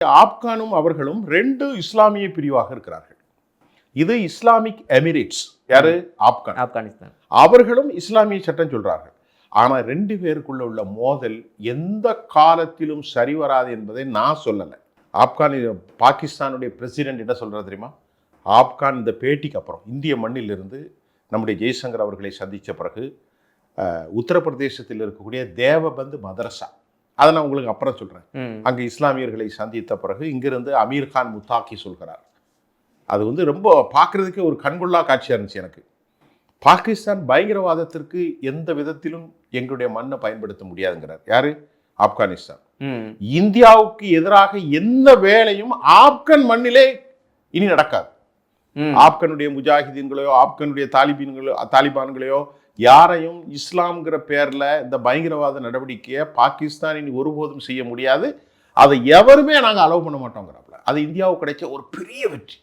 ஆப்கானும் அவர்களும் 2 இஸ்லாமிய பிரிவாக இருக்கிறார்கள். இது இஸ்லாமிக் எமிரேட்ஸ், யாரு? ஆப்கானிஸ்தான். அவர்களும் இஸ்லாமிய சட்டம் சொல்றார்கள். ஆனா 2 பேருக்குள்ள உள்ள மோதல் எந்த காலத்திலும் சரி வராது என்பதை நான் சொல்லலை. பாகிஸ்தானுடைய பிரசிடென்ட் என்ன சொல்றாரு தெரியுமா? ஆப்கான் இந்த பேட்டிக்கு அப்புறம் இந்திய மண்ணிலிருந்து நம்முடைய ஜெய்சங்கர் அவர்களை சந்தித்த பிறகு உத்தரப்பிரதேசத்தில் இருக்கக்கூடிய தேவபந்து மதரசா, அதை நான் உங்களுக்கு அப்புறம் சொல்றேன், அங்கே இஸ்லாமியர்களை சந்தித்த பிறகு இங்கிருந்து அமீர்கான் முத்தாக்கி சொல்கிறார். அது ரொம்ப பார்க்கறதுக்கே ஒரு கண்கொள்ளா காட்சியாக இருந்துச்சு எனக்கு. பாகிஸ்தான் பயங்கரவாதத்திற்கு எந்த விதத்திலும் எங்களுடைய மண்ணை பயன்படுத்த முடியாதுங்கிறார். யாரு? ஆப்கானிஸ்தான். இந்தியாவுக்கு எதிராக எந்த வேலையும் ஆப்கன் மண்ணிலே இனி நடக்காது. ஆப்கனுடைய முஜாஹிதீன்களையோ ஆப்கனுடைய தாலிபான்களையோ யாரையும் இஸ்லாம்ங்கிற பேர்ல இந்த பயங்கரவாத நடவடிக்கையை பாகிஸ்தான் இனி ஒருபோதும் செய்ய முடியாது. அதை எவருமே நாங்கள் அலோவ் பண்ண மாட்டோங்கிறாப்ல. அது இந்தியாவுக்கு கிடைச்ச ஒரு பெரிய வெற்றி.